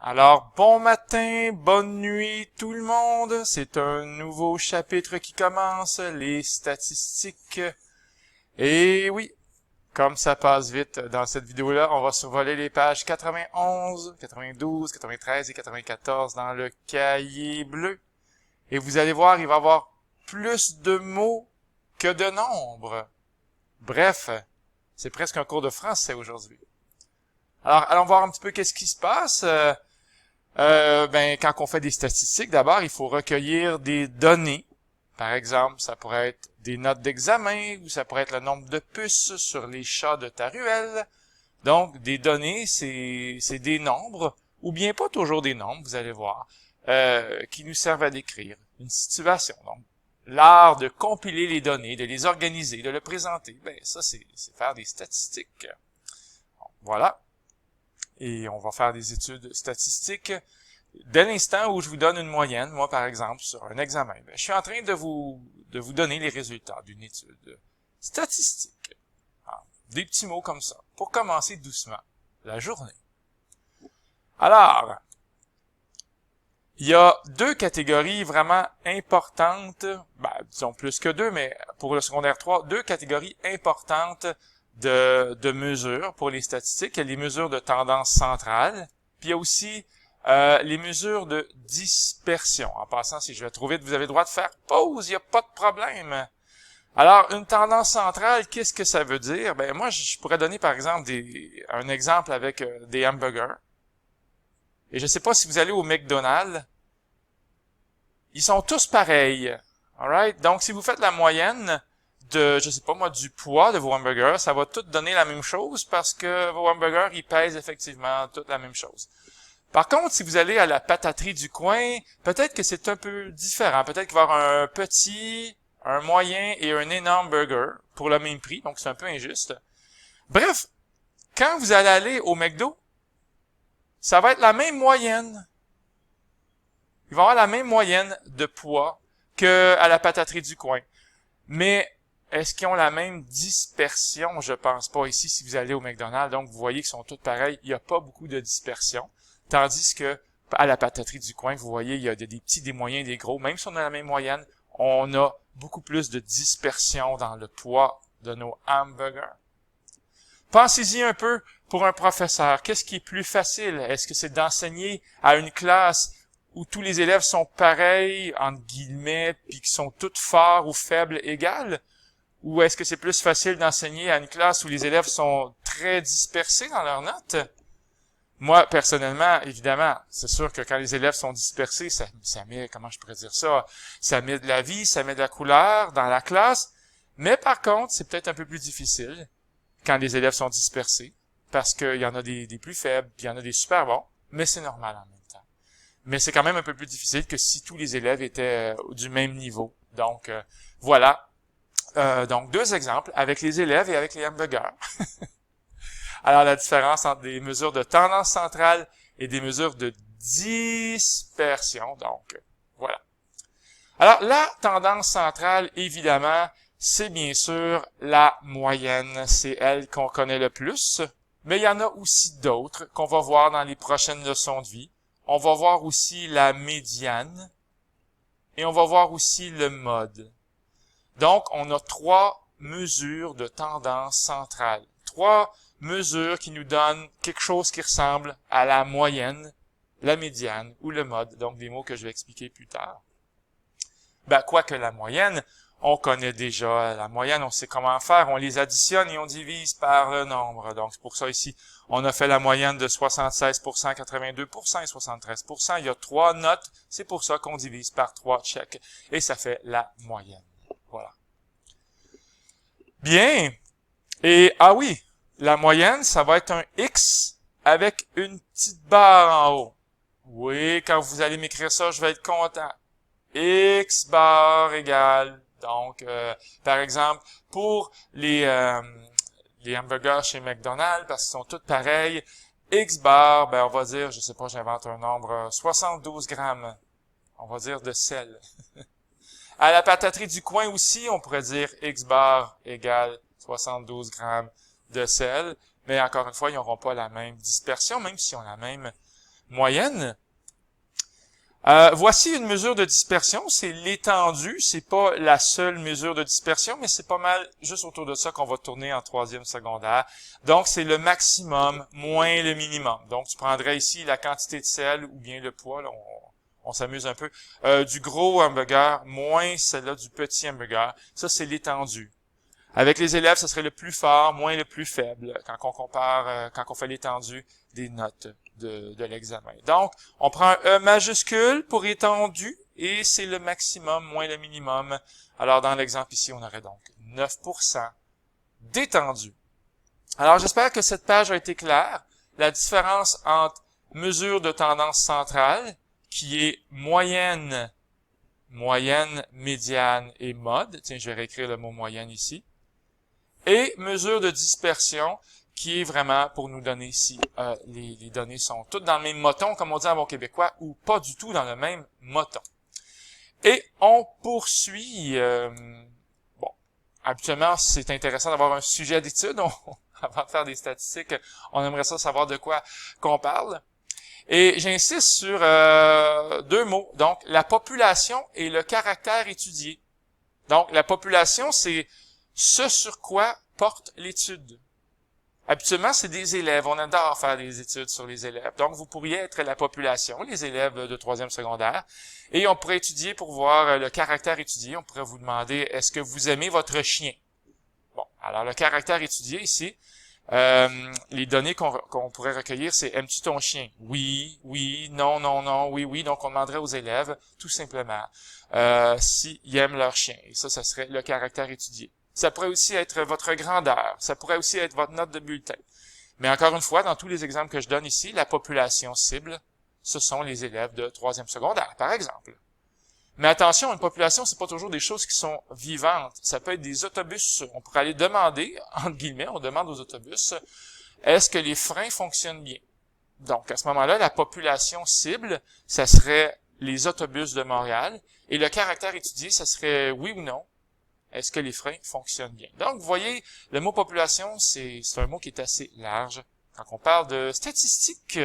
Alors, bon matin, bonne nuit tout le monde. C'est un nouveau chapitre qui commence, les statistiques. Et oui, comme ça passe vite dans cette vidéo-là, on va survoler les pages 91, 92, 93 et 94 dans le cahier bleu. Et vous allez voir, il va y avoir plus de mots que de nombres. Bref, c'est presque un cours de français aujourd'hui. Alors, allons voir un petit peu qu'est-ce qui se passe. Quand on fait des statistiques, d'abord, il faut recueillir des données. Par exemple, ça pourrait être des notes d'examen ou ça pourrait être le nombre de puces sur les chats de ta ruelle. Donc, des données, c'est des nombres, ou bien pas toujours des nombres, vous allez voir, qui nous servent à décrire une situation. Donc, l'art de compiler les données, de les organiser, de le présenter, ça, c'est faire des statistiques. Bon, voilà. Et on va faire des études statistiques. Dès l'instant où je vous donne une moyenne, moi par exemple, sur un examen, je suis en train de vous donner les résultats d'une étude statistique. Alors, des petits mots comme ça, pour commencer doucement la journée. Alors, il y a deux catégories vraiment importantes, disons plus que deux, mais pour le secondaire 3, deux catégories importantes de mesures pour les statistiques. Il y a les mesures de tendance centrale, puis il y a aussi les mesures de dispersion. En passant, si je vais trop vite, vous avez le droit de faire pause, il n'y a pas de problème. Alors, une tendance centrale, qu'est-ce que ça veut dire? Moi, je pourrais donner par exemple un exemple avec des hamburgers. Et je ne sais pas si vous allez au McDonald's, ils sont tous pareils. Alright? Donc, si vous faites la moyenne du poids de vos hamburgers, ça va tout donner la même chose parce que vos hamburgers, ils pèsent effectivement toute la même chose. Par contre, si vous allez à la pataterie du coin, peut-être que c'est un peu différent. Peut-être qu'il va y avoir un petit, un moyen et un énorme burger pour le même prix, donc c'est un peu injuste. Bref, quand vous allez aller au McDo, ça va être la même moyenne. Il va y avoir la même moyenne de poids que à la pataterie du coin. Mais est-ce qu'ils ont la même dispersion? Je pense pas ici si vous allez au McDonald's. Donc, vous voyez qu'ils sont tous pareils. Il n'y a pas beaucoup de dispersion. Tandis que à la pataterie du coin, vous voyez, il y a des petits, des moyens, des gros. Même si on a la même moyenne, on a beaucoup plus de dispersion dans le poids de nos hamburgers. Pensez-y un peu pour un professeur. Qu'est-ce qui est plus facile? Est-ce que c'est d'enseigner à une classe où tous les élèves sont pareils, entre guillemets, puis qui sont tous forts ou faibles égales? Ou est-ce que c'est plus facile d'enseigner à une classe où les élèves sont très dispersés dans leurs notes? Moi, personnellement, évidemment, c'est sûr que quand les élèves sont dispersés, ça met, comment je pourrais dire ça, ça met de la vie, ça met de la couleur dans la classe. Mais par contre, c'est peut-être un peu plus difficile quand les élèves sont dispersés, parce qu'il y en a des plus faibles, puis il y en a des super bons, mais c'est normal en même temps. Mais c'est quand même un peu plus difficile que si tous les élèves étaient du même niveau. Donc, voilà. Donc, deux exemples, avec les élèves et avec les hamburgers. Alors, la différence entre des mesures de tendance centrale et des mesures de dispersion. Donc, voilà. Alors, la tendance centrale, évidemment, c'est bien sûr la moyenne. C'est elle qu'on connaît le plus. Mais il y en a aussi d'autres qu'on va voir dans les prochaines leçons de vie. On va voir aussi la médiane. Et on va voir aussi le mode. Donc, on a trois mesures de tendance centrale. Trois mesures qui nous donnent quelque chose qui ressemble à la moyenne, la médiane ou le mode. Donc, des mots que je vais expliquer plus tard. Quoique la moyenne, on connaît déjà la moyenne, on sait comment faire. On les additionne et on divise par le nombre. Donc, c'est pour ça ici, on a fait la moyenne de 76%, 82% et 73%. Il y a trois notes. C'est pour ça qu'on divise par 3 check. Et ça fait la moyenne. Voilà. Bien. Et, oui, la moyenne, ça va être un X avec une petite barre en haut. Oui, quand vous allez m'écrire ça, je vais être content. X bar égale. Donc, par exemple, pour les hamburgers chez McDonald's, parce qu'ils sont tous pareils, X bar, on va dire, je sais pas, j'invente un nombre, 72 grammes. On va dire de sel. À la pataterie du coin aussi, on pourrait dire X bar égale 72 grammes de sel. Mais encore une fois, ils n'auront pas la même dispersion, même s'ils ont la même moyenne. Voici une mesure de dispersion, c'est l'étendue, c'est pas la seule mesure de dispersion, mais c'est pas mal juste autour de ça qu'on va tourner en troisième secondaire. Donc, c'est le maximum moins le minimum. Donc, tu prendrais ici la quantité de sel ou bien le poids, là, on s'amuse un peu, du gros hamburger moins celle-là du petit hamburger. Ça, c'est l'étendue. Avec les élèves, ce serait le plus fort, moins le plus faible, quand on compare, quand on fait l'étendue des notes de l'examen. Donc, on prend un E majuscule pour étendu, et c'est le maximum moins le minimum. Alors, dans l'exemple ici, on aurait donc 9% d'étendu. Alors, j'espère que cette page a été claire. La différence entre mesure de tendance centrale, qui est moyenne, médiane et mode. Tiens, je vais réécrire le mot moyenne ici. Et mesure de dispersion, qui est vraiment pour nous donner si les données sont toutes dans le même moton, comme on dit en bon québécois, ou pas du tout dans le même moton. Et on poursuit. Bon, habituellement, c'est intéressant d'avoir un sujet d'étude. Avant de faire des statistiques, on aimerait ça savoir de quoi qu'on parle. Et j'insiste sur deux mots. Donc, la population et le caractère étudié. Donc, la population, c'est ce sur quoi porte l'étude. Habituellement, c'est des élèves. On adore faire des études sur les élèves. Donc, vous pourriez être la population, les élèves de troisième secondaire, et on pourrait étudier pour voir le caractère étudié. On pourrait vous demander, est-ce que vous aimez votre chien? Bon, alors le caractère étudié ici, les données qu'on pourrait recueillir, c'est aimes-tu ton chien? Oui, oui, non, non, non, oui, oui. Donc, on demanderait aux élèves, tout simplement, s'ils aiment leur chien. Et ça serait le caractère étudié. Ça pourrait aussi être votre grandeur. Ça pourrait aussi être votre note de bulletin. Mais encore une fois, dans tous les exemples que je donne ici, la population cible, ce sont les élèves de troisième secondaire, par exemple. Mais attention, une population, c'est pas toujours des choses qui sont vivantes. Ça peut être des autobus. On pourrait aller demander, entre guillemets, on demande aux autobus, est-ce que les freins fonctionnent bien? Donc, à ce moment-là, la population cible, ça serait les autobus de Montréal. Et le caractère étudié, ça serait oui ou non. Est-ce que les freins fonctionnent bien? Donc, vous voyez, le mot population, c'est un mot qui est assez large. Quand on parle de statistiques,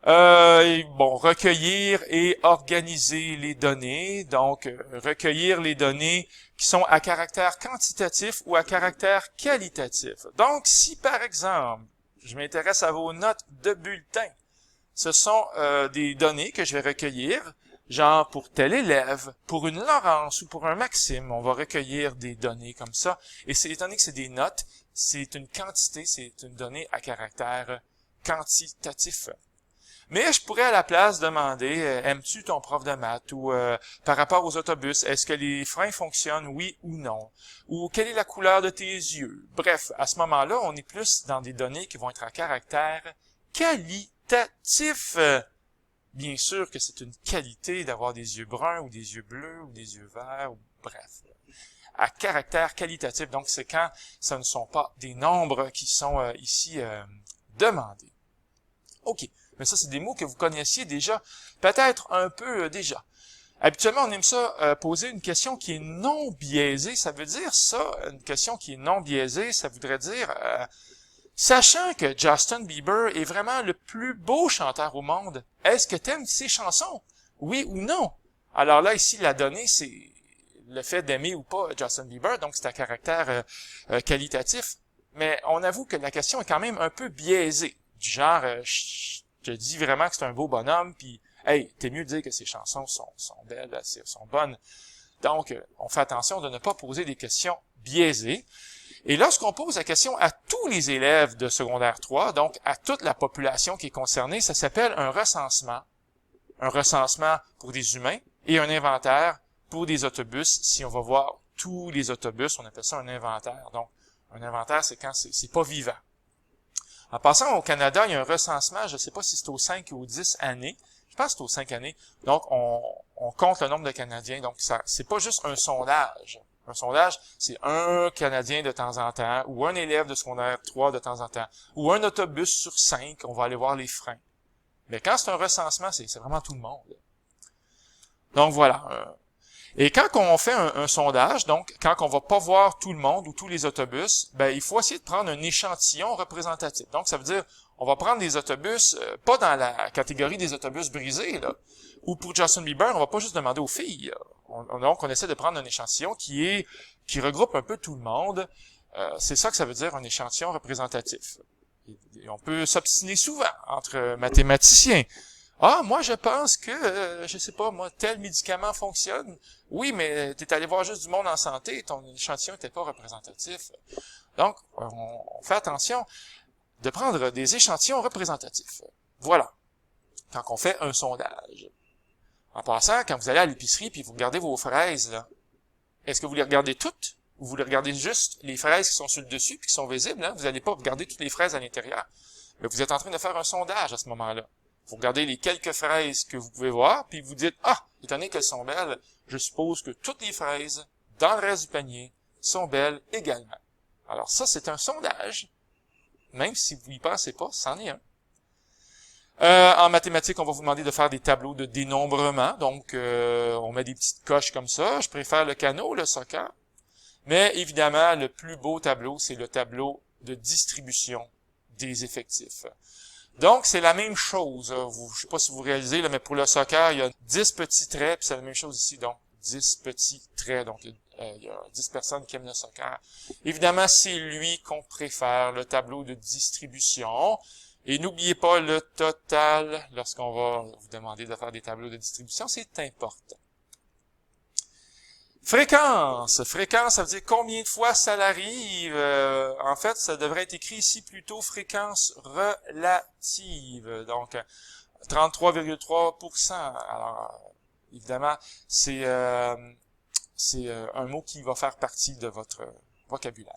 bon, recueillir et organiser les données. Donc, recueillir les données qui sont à caractère quantitatif ou à caractère qualitatif. Donc, si par exemple, je m'intéresse à vos notes de bulletin, ce sont des données que je vais recueillir, genre pour tel élève, pour une Laurence ou pour un Maxime, on va recueillir des données comme ça. Et c'est étant donné que c'est des notes, c'est une quantité, c'est une donnée à caractère quantitatif. Mais je pourrais à la place demander, aimes-tu ton prof de maths? Ou par rapport aux autobus, est-ce que les freins fonctionnent, oui ou non? Ou quelle est la couleur de tes yeux? Bref, à ce moment-là, on est plus dans des données qui vont être à caractère qualitatif. Bien sûr que c'est une qualité d'avoir des yeux bruns ou des yeux bleus ou des yeux verts, ou bref. À caractère qualitatif, donc c'est quand ce ne sont pas des nombres qui sont ici demandés. OK. Mais ça, c'est des mots que vous connaissiez déjà, peut-être un peu déjà. Habituellement, on aime ça poser une question qui est non biaisée. Ça veut dire ça, une question qui est non biaisée, ça voudrait dire, sachant que Justin Bieber est vraiment le plus beau chanteur au monde, est-ce que t'aimes ses chansons? Oui ou non? Alors là, ici, la donnée, c'est le fait d'aimer ou pas Justin Bieber, donc c'est à caractère qualitatif. Mais on avoue que la question est quand même un peu biaisée. Du genre, je dis vraiment que c'est un beau bonhomme, puis hey, t'es mieux de dire que ses chansons sont belles, sont bonnes. Donc, on fait attention de ne pas poser des questions biaisées. Et lorsqu'on pose la question à tous les élèves de secondaire 3, donc à toute la population qui est concernée, ça s'appelle un recensement. Un recensement pour des humains et un inventaire pour des autobus. Si on va voir tous les autobus, on appelle ça un inventaire. Donc, un inventaire, c'est quand c'est pas vivant. En passant au Canada, il y a un recensement, je ne sais pas si c'est aux 5 ou aux 10 années. Je pense que c'est aux 5 années. Donc, on compte le nombre de Canadiens. Donc, ça, c'est pas juste un sondage. Un sondage, c'est un Canadien de temps en temps, ou un élève de secondaire 3 de temps en temps, ou un autobus sur 5, on va aller voir les freins. Mais quand c'est un recensement, c'est vraiment tout le monde. Donc, voilà. Et quand on fait un sondage, donc quand on va pas voir tout le monde ou tous les autobus, ben il faut essayer de prendre un échantillon représentatif. Donc ça veut dire on va prendre des autobus pas dans la catégorie des autobus brisés là. Ou pour Justin Bieber, on va pas juste demander aux filles. Donc on essaie de prendre un échantillon qui regroupe un peu tout le monde. C'est ça que ça veut dire un échantillon représentatif. Et on peut s'obstiner souvent entre mathématiciens. Ah, moi, je pense que, je sais pas, moi, tel médicament fonctionne. Oui, mais t'es allé voir juste du monde en santé, ton échantillon n'était pas représentatif. Donc, on fait attention de prendre des échantillons représentatifs. Voilà. Quand on fait un sondage. En passant, quand vous allez à l'épicerie puis vous regardez vos fraises, là, est-ce que vous les regardez toutes? Ou vous les regardez juste les fraises qui sont sur le dessus puis qui sont visibles, hein? Vous n'allez pas regarder toutes les fraises à l'intérieur. Mais vous êtes en train de faire un sondage à ce moment-là. Vous regardez les quelques fraises que vous pouvez voir, puis vous dites, ah, étant donné qu'elles sont belles, je suppose que toutes les fraises dans le reste du panier sont belles également. Alors ça, c'est un sondage. Même si vous n'y pensez pas, c'en est un. En mathématiques, on va vous demander de faire des tableaux de dénombrement. Donc, on met des petites coches comme ça. Je préfère le canot, le soccer. Mais évidemment, le plus beau tableau, c'est le tableau de distribution des effectifs. Donc, c'est la même chose. Je sais pas si vous réalisez, là, mais pour le soccer, il y a 10 petits traits, puis c'est la même chose ici. Donc, 10 petits traits. Donc, il y a 10 personnes qui aiment le soccer. Évidemment, c'est lui qu'on préfère, le tableau de distribution. Et n'oubliez pas le total lorsqu'on va vous demander de faire des tableaux de distribution. C'est important. Fréquence. Fréquence, ça veut dire combien de fois ça l'arrive. En fait, ça devrait être écrit ici plutôt fréquence relative. Donc, 33,3%. Alors, évidemment, c'est un mot qui va faire partie de votre vocabulaire.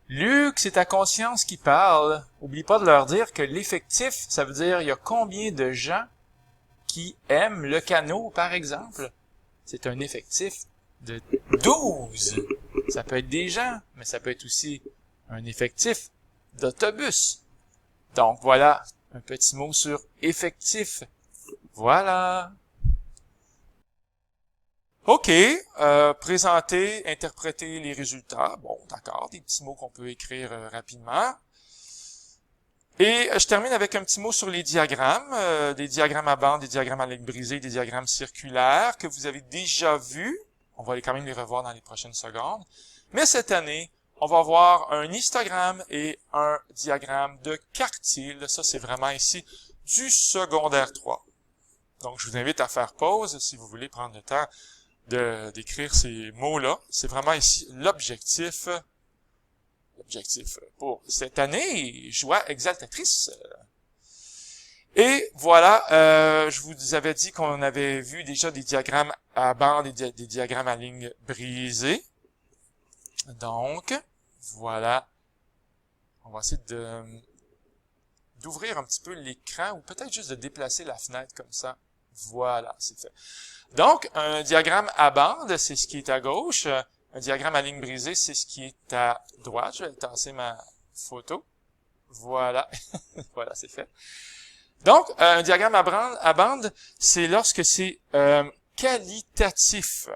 Luc, c'est ta conscience qui parle. Oublie pas de leur dire que l'effectif, ça veut dire il y a combien de gens qui aiment le canot, par exemple. C'est un effectif de 12. Ça peut être des gens, mais ça peut être aussi un effectif d'autobus. Donc voilà, un petit mot sur effectif. Voilà. OK, présenter, interpréter les résultats. Bon, d'accord, des petits mots qu'on peut écrire rapidement. Et je termine avec un petit mot sur les diagrammes, des diagrammes à bande, des diagrammes à ligne brisée, des diagrammes circulaires que vous avez déjà vus. On va quand même les revoir dans les prochaines secondes. Mais cette année, on va voir un histogramme et un diagramme de quartile. Ça, c'est vraiment ici du secondaire 3. Donc, je vous invite à faire pause si vous voulez prendre le temps d'écrire ces mots-là. C'est vraiment ici l'objectif pour cette année, joie exaltatrice. Et voilà, je vous avais dit qu'on avait vu déjà des diagrammes à bande et des diagrammes à ligne brisée. Donc, voilà. On va essayer d'ouvrir un petit peu l'écran ou peut-être juste de déplacer la fenêtre comme ça. Voilà, c'est fait. Donc, un diagramme à bande, c'est ce qui est à gauche. Un diagramme à ligne brisée, c'est ce qui est à droite. Je vais tasser ma photo. Voilà. Voilà, c'est fait. Donc, un diagramme à bande, c'est lorsque c'est qualitatif.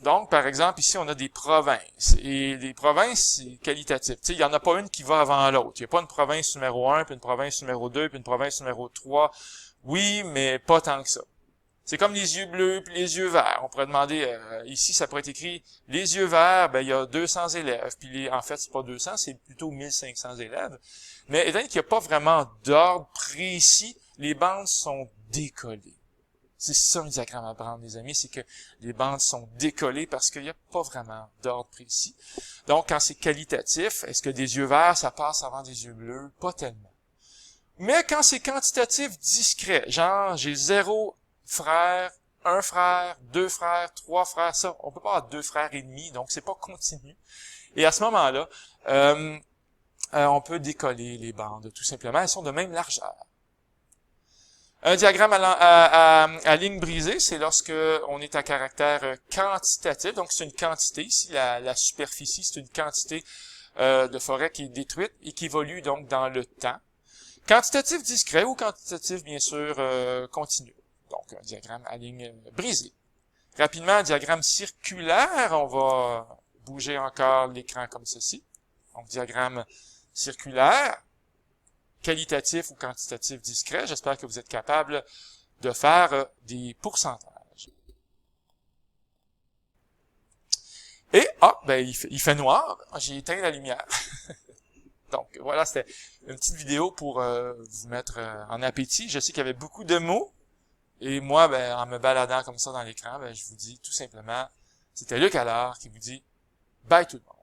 Donc, par exemple, ici, on a des provinces. Et les provinces, c'est qualitatif. Tu sais, il n'y en a pas une qui va avant l'autre. Il n'y a pas une province numéro 1, puis une province numéro 2, puis une province numéro 3. Oui, mais pas tant que ça. C'est comme les yeux bleus puis les yeux verts. On pourrait demander, ici, ça pourrait être écrit, les yeux verts, ben, il y a 200 élèves. Puis en fait, c'est pas 200, c'est plutôt 1500 élèves. Mais étant donné qu'il n'y a pas vraiment d'ordre précis, les bandes sont décollées. C'est ça un diagramme à bande, les amis, c'est que les bandes sont décollées parce qu'il n'y a pas vraiment d'ordre précis. Donc, quand c'est qualitatif, est-ce que des yeux verts, ça passe avant des yeux bleus? Pas tellement. Mais quand c'est quantitatif discret, genre, j'ai 0 frères, 1 frère, 2 frères, 3 frères, ça, on peut pas avoir 2 frères et demi, donc c'est pas continu. Et à ce moment-là, on peut décoller les bandes, tout simplement. Elles sont de même largeur. Un diagramme à ligne brisée, c'est lorsque on est à caractère quantitatif. Donc, c'est une quantité. Ici, la superficie, c'est une quantité de forêt qui est détruite et qui évolue donc dans le temps. Quantitatif discret ou quantitatif, bien sûr, continu. Donc, un diagramme à ligne brisée. Rapidement, un diagramme circulaire, on va bouger encore l'écran comme ceci. Donc, diagramme circulaire, qualitatif ou quantitatif discret. J'espère que vous êtes capable de faire des pourcentages. Et, il fait noir. J'ai éteint la lumière. Donc, voilà, c'était une petite vidéo pour vous mettre en appétit. Je sais qu'il y avait beaucoup de mots. Et moi, en me baladant comme ça dans l'écran, je vous dis tout simplement, c'était Luc Allard qui vous dit bye tout le monde.